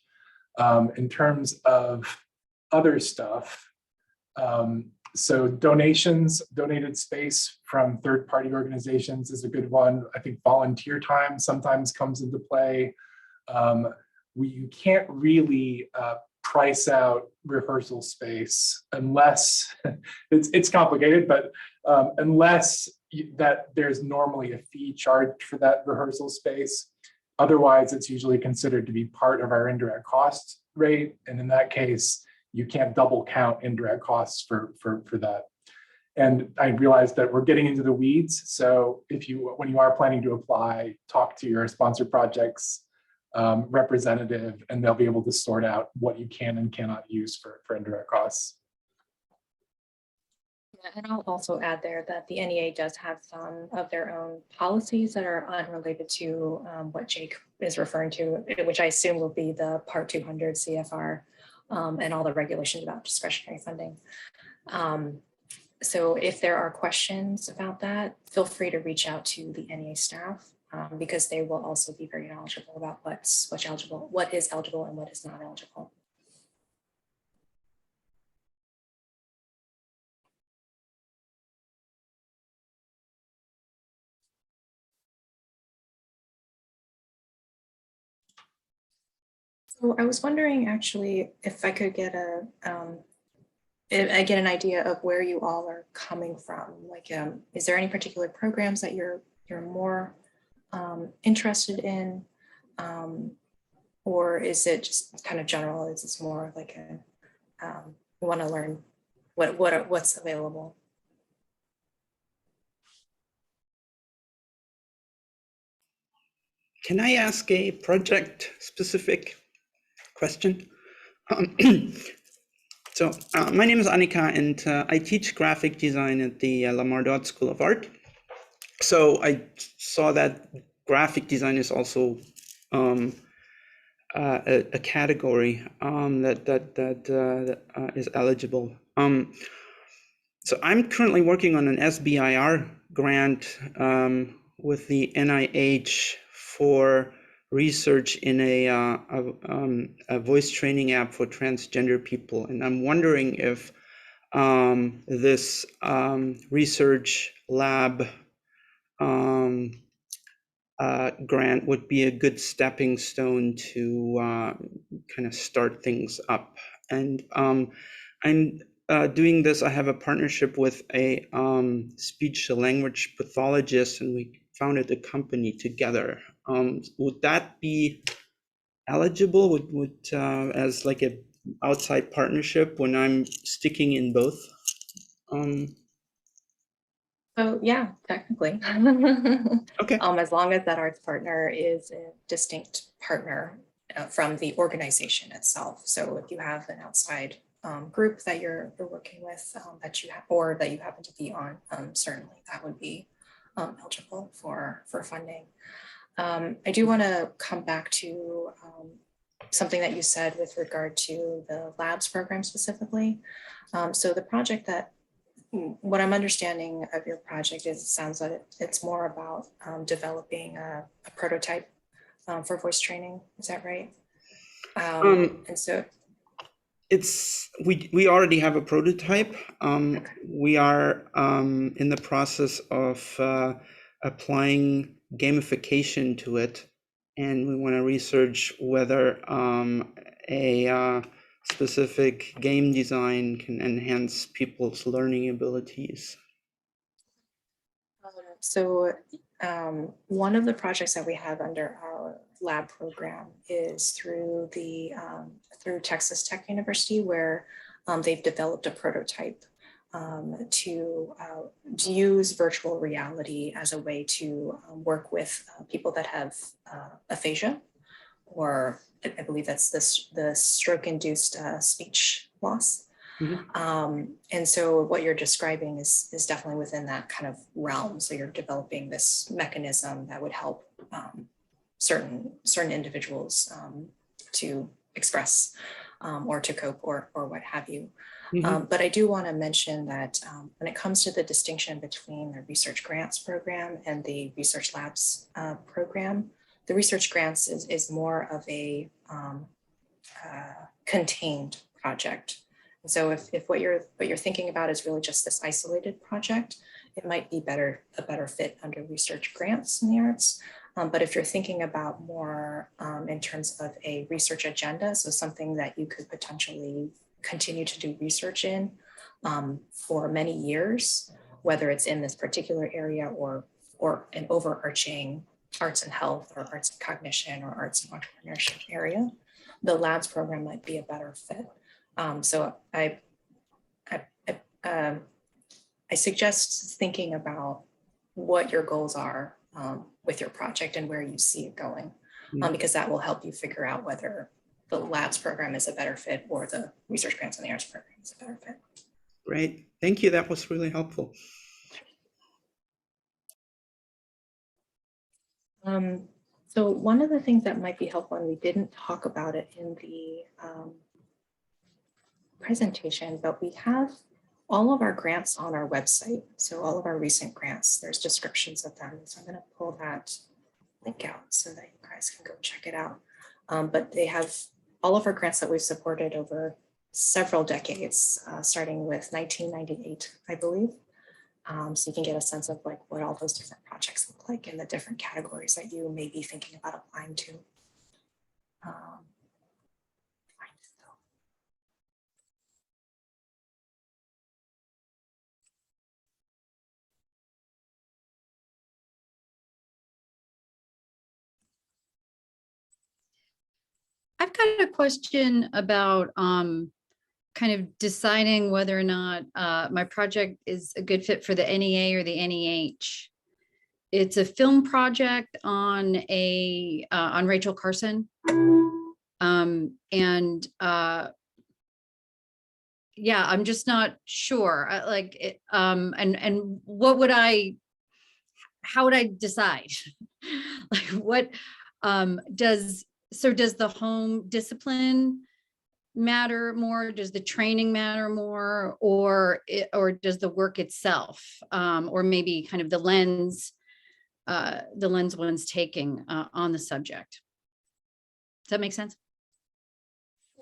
In terms of other stuff, so donated space from third-party organizations is a good one. I think volunteer time sometimes comes into play. You can't really price out rehearsal space unless it's complicated, but unless that there's normally a fee charged for that rehearsal space. Otherwise, it's usually considered to be part of our indirect cost rate. And in that case, you can't double count indirect costs for that. And I realized that we're getting into the weeds. So when you are planning to apply, talk to your sponsor projects representative, and they'll be able to sort out what you can and cannot use for indirect costs. Yeah, and I'll also add there that the NEA does have some of their own policies that are unrelated to what Jake is referring to, which I assume will be the Part 200 CFR and all the regulations about discretionary funding. So if there are questions about that, feel free to reach out to the NEA staff because they will also be very knowledgeable about what's eligible, what is eligible and what is not eligible. So I was wondering actually if I could get an idea of where you all are coming from. Like, is there any particular programs that you're more interested in, or is it just kind of general? Is it more like we want to learn what's available? Can I ask a project-specific question? So my name is Annika, and I teach graphic design at the Lamar Dodd School of Art. So I saw that graphic design is also a category that is eligible. So I'm currently working on an SBIR grant with the NIH for research in a voice training app for transgender people, and I'm wondering if this research lab grant would be a good stepping stone to kind of start things up. And I'm doing this. I have a partnership with a speech to language pathologist, and we founded a company together. Would that be eligible? Would as like a outside partnership when I'm sticking in both? So yeah, technically. Okay. As long as that arts partner is a distinct partner from the organization itself. So if you have an outside group that you're working with that you have, or that you happen to be on, certainly that would be eligible for funding. I do want to come back to something that you said with regard to the labs program specifically. So the project that, what I'm understanding of your project is, it sounds like it's more about developing a prototype for voice training. Is that right? And so we already have a prototype. Okay. We are in the process of applying gamification to it, and we want to research whether a specific game design can enhance people's learning abilities. So one of the projects that we have under our lab program is through the through Texas Tech University, where they've developed a prototype to use virtual reality as a way to work with people that have aphasia, or I believe that's the stroke-induced speech loss. Mm-hmm. And so what you're describing is definitely within that kind of realm. So you're developing this mechanism that would help certain individuals to express or to cope or what have you. Mm-hmm. But I do want to mention that when it comes to the distinction between the research grants program and the research labs program, the research grants is more of a contained project. And so if what you're thinking about is really just this isolated project, it might be a better fit under research grants in the arts. But if you're thinking about more in terms of a research agenda, so something that you could potentially continue to do research in for many years, whether it's in this particular area or an overarching arts and health or arts and cognition or arts and entrepreneurship area, the labs program might be a better fit. So I suggest thinking about what your goals are with your project and where you see it going, because that will help you figure out whether the labs program is a better fit or the research grants and the arts program is a better fit. Great, thank you. That was really helpful. So one of the things that might be helpful, and we didn't talk about it in the presentation, but we have all of our grants on our website. So all of our recent grants, there's descriptions of them. So I'm going to pull that link out so that you guys can go check it out. But they have all of our grants that we've supported over several decades, starting with 1998, I believe. So you can get a sense of like what all those different projects look like and the different categories that you may be thinking about applying to. I've got a question about kind of deciding whether or not my project is a good fit for the NEA or the NEH. It's a film project on on Rachel Carson. Yeah, I'm just not sure. And what would how would I decide? Like what does the home discipline matter more? Does the training matter more, or does the work itself, or maybe kind of the lens one's taking on the subject? that make sense?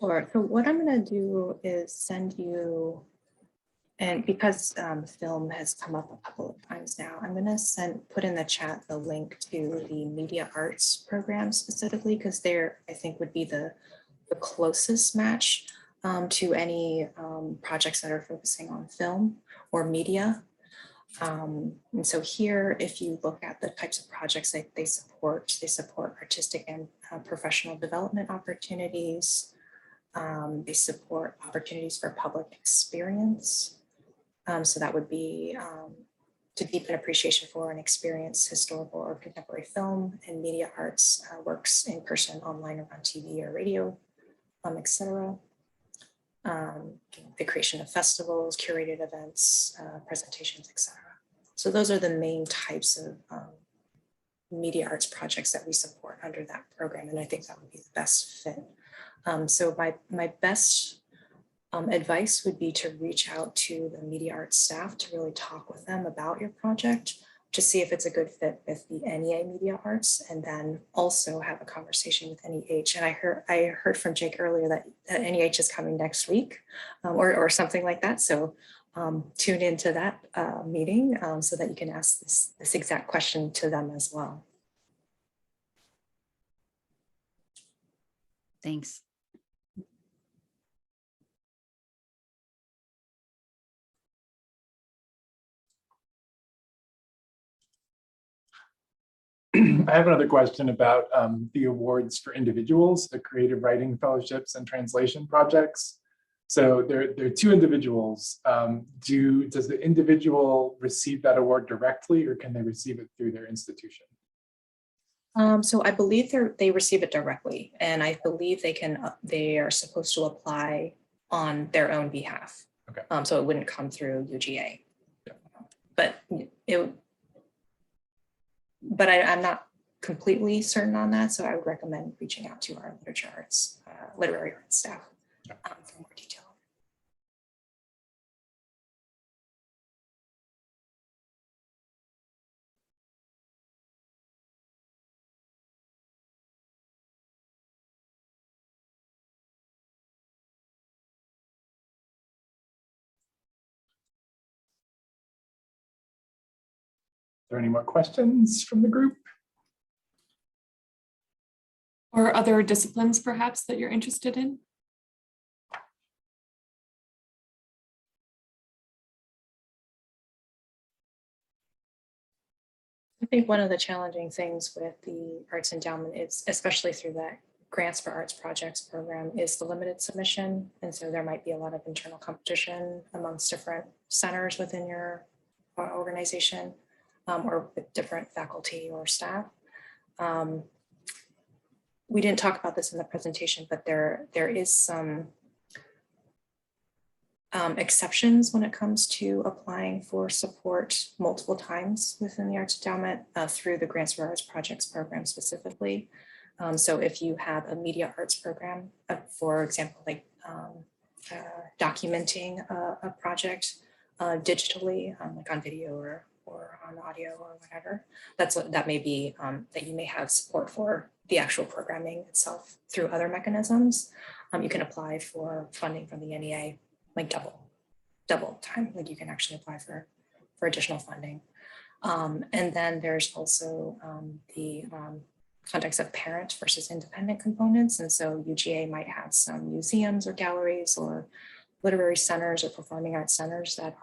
Sure. So what I'm going to do is send you, and because film has come up a couple of times now, I'm going to put in the chat the link to the media arts program specifically, because there I think would be the closest match to any projects that are focusing on film or media. And so here, if you look at the types of projects that they support artistic and professional development opportunities. They support opportunities for public experience. So that would be to deepen appreciation for and experience historical or contemporary film and media arts works in person, online, or on TV or radio, etc. The creation of festivals, curated events, presentations, etc. So those are the main types of media arts projects that we support under that program, and I think that would be the best fit. So my best advice would be to reach out to the media arts staff to really talk with them about your project, to see if it's a good fit with the NEA Media Arts, and then also have a conversation with NEH. And I heard from Jake earlier that NEH is coming next week, or something like that. So tune into that meeting so that you can ask this exact question to them as well. Thanks. I have another question about the awards for individuals, the creative writing fellowships and translation projects. So there are two individuals. Does the individual receive that award directly, or can they receive it through their institution? So I believe they receive it directly, and I believe they are supposed to apply on their own behalf. Okay. So it wouldn't come through UGA, Yeah. but I'm not completely certain on that. So I would recommend reaching out to our literary arts staff for more detail. Are there any more questions from the group? Or other disciplines perhaps that you're interested in? I think one of the challenging things with the Arts Endowment is, especially through that Grants for Arts Projects program, is the limited submission. And so there might be a lot of internal competition amongst different centers within your organization or with different faculty or staff. We didn't talk about this in the presentation, but there is some exceptions when it comes to applying for support multiple times within the Arts Endowment through the Grants for Arts Projects program specifically. So if you have a media arts program, for example, like documenting a project digitally, like on video or on audio or whatever, that may be that you may have support for the actual programming itself through other mechanisms. You can apply for funding from the NEA like double time, like you can actually apply for additional funding. And then there's also the context of parent versus independent components. And so UGA might have some museums or galleries or literary centers or performing arts centers that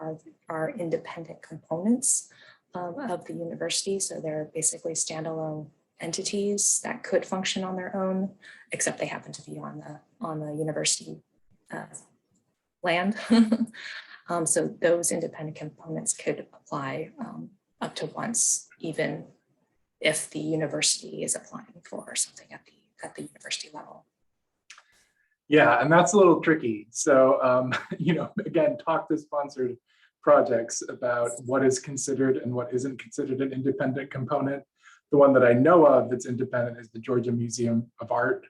are independent components of the university. So they're basically standalone entities that could function on their own, except they happen to be on the university land. So those independent components could apply up to once, even if the university is applying for something at the university level. Yeah, and that's a little tricky. So, again, talk to sponsored projects about what is considered and what isn't considered an independent component. The one that I know of that's independent is the Georgia Museum of Art.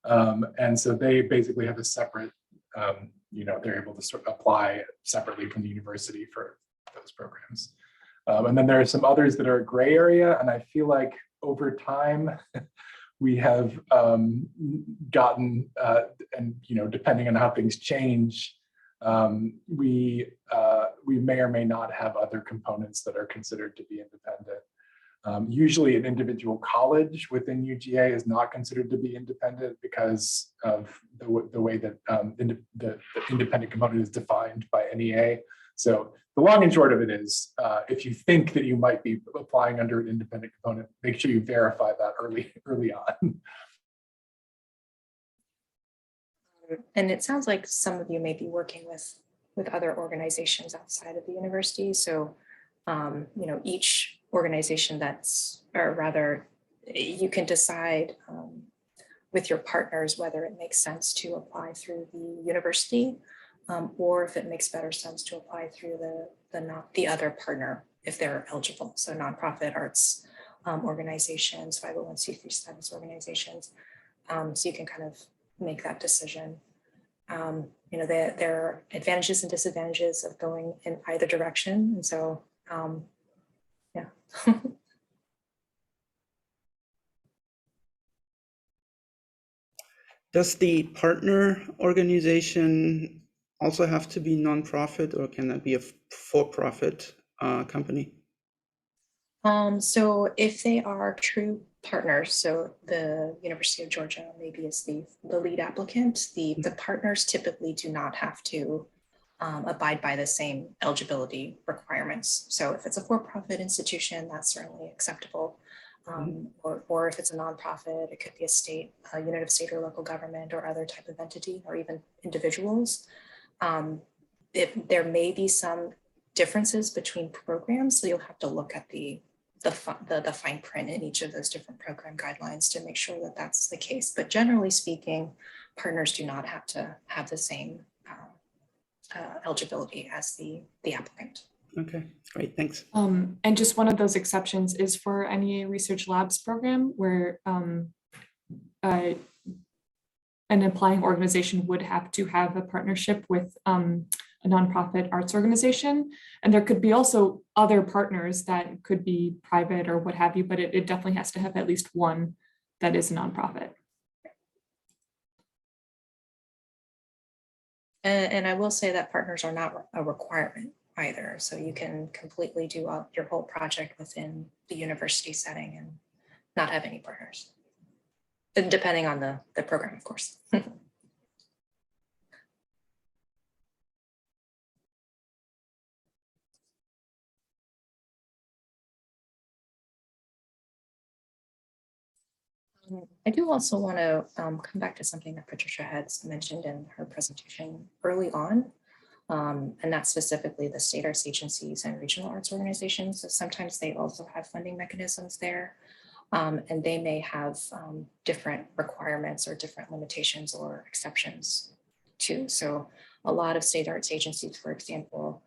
And so they basically have a separate, they're able to sort of apply separately from the university for those programs. And then there are some others that are a gray area. And I feel like over time, we have gotten, and depending on how things change, we may or may not have other components that are considered to be independent. Usually an individual college within UGA is not considered to be independent because of the way that the independent component is defined by NEA. So the long and short of it is, if you think that you might be applying under an independent component, make sure you verify that early on. And it sounds like some of you may be working with other organizations outside of the university. So, each organization or rather, you can decide with your partners whether it makes sense to apply through the university, or if it makes better sense to apply through the other partner if they're eligible. So nonprofit arts organizations, 501c3 status organizations. So you can kind of make that decision. There are advantages and disadvantages of going in either direction. And so, yeah. Does the partner organization also have to be nonprofit, or can that be a for-profit company? So if they are true partners, so the University of Georgia maybe is the lead applicant, the partners typically do not have to abide by the same eligibility requirements. So if it's a for-profit institution, that's certainly acceptable. Or if it's a nonprofit, it could be a unit of state or local government or other type of entity, or even individuals. There may be some differences between programs, so you'll have to look at the fine print in each of those different program guidelines to make sure that that's the case. But generally speaking, partners do not have to have the same eligibility as the applicant. Okay, great, thanks. And just one of those exceptions is for NEA Research Labs program, where an applying organization would have to have a partnership with a nonprofit arts organization. And there could be also other partners that could be private or what have you, but it definitely has to have at least one that is a nonprofit. And I will say that partners are not a requirement either. So you can completely do your whole project within the university setting and not have any partners, and depending on the program, of course. I do also want to come back to something that Patricia had mentioned in her presentation early on, and that's specifically the state arts agencies and regional arts organizations. So sometimes they also have funding mechanisms there, and they may have different requirements or different limitations or exceptions too. So a lot of state arts agencies, for example,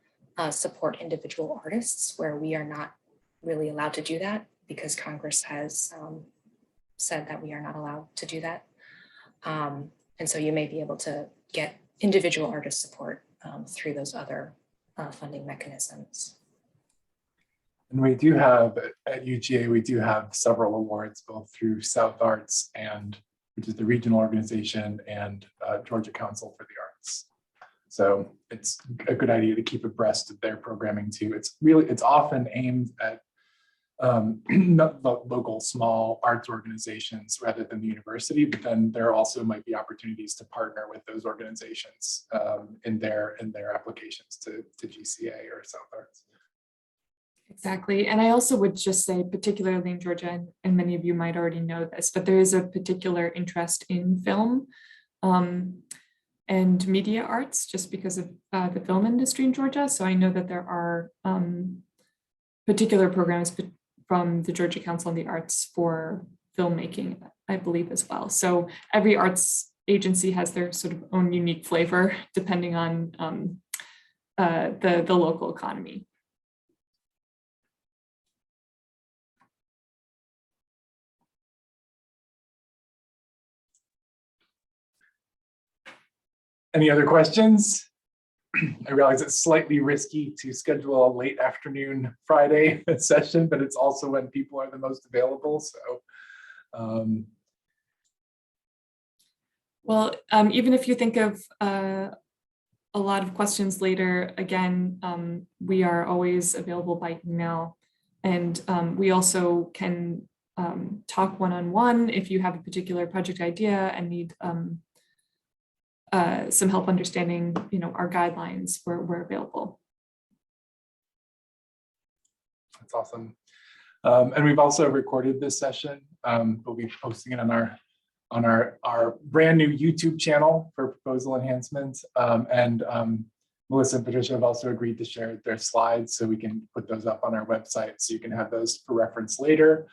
support individual artists, where we are not really allowed to do that because Congress has said that we are not allowed to do that. And so you may be able to get individual artist support through those other funding mechanisms. And we do have, at UGA, we do have several awards, both through South Arts which is the regional organization, and Georgia Council for the Arts. So it's a good idea to keep abreast of their programming too. It's often aimed at not the local small arts organizations rather than the university, but then there also might be opportunities to partner with those organizations in their applications to GCA or South Arts. Exactly. And I also would just say, particularly in Georgia, and many of you might already know this, but there is a particular interest in film and media arts just because of the film industry in Georgia. So I know that there are particular programs from the Georgia Council on the Arts for filmmaking, I believe, as well. So every arts agency has their sort of own unique flavor depending on the local economy. Any other questions? I realize it's slightly risky to schedule a late afternoon Friday session, but it's also when people are the most available. So Well, even if you think of a lot of questions later, again, we are always available by email. And we also can talk one-on-one if you have a particular project idea and need some help understanding, our guidelines. We're available. That's awesome. And we've also recorded this session. We'll be posting it on our brand new YouTube channel for proposal enhancements. Melissa and Patricia have also agreed to share their slides so we can put those up on our website so you can have those for reference later.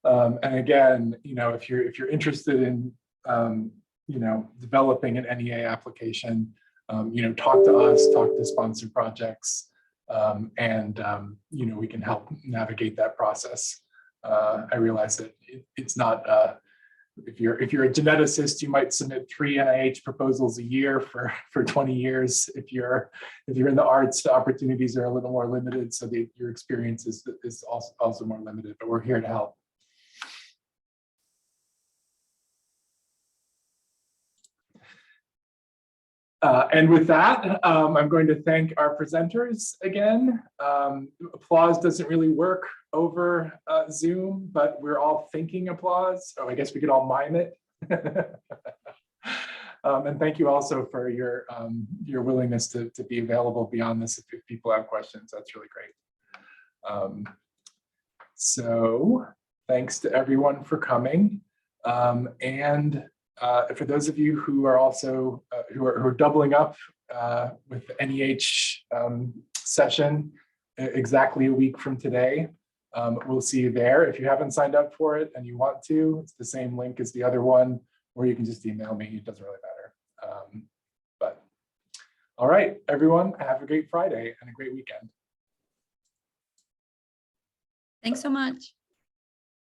And again, if you're interested in developing an NEA application, talk to us, talk to sponsored projects, and we can help navigate that process. I realize that it's not if you're a geneticist, you might submit 3 NIH proposals a year for 20 years. If you're in the arts, the opportunities are a little more limited, so your experience is also more limited. But we're here to help. And with that, I'm going to thank our presenters again. Applause doesn't really work over Zoom, but we're all thinking applause. So I guess we could all mime it. And thank you also for your willingness to be available beyond this if people have questions. That's really great. So thanks to everyone for coming. For those of you who are also who are doubling up with the NEH session exactly a week from today, we'll see you there. If you haven't signed up for it and you want to, it's the same link as the other one, or you can just email me. It doesn't really matter. But all right, everyone, have a great Friday and a great weekend. Thanks so much.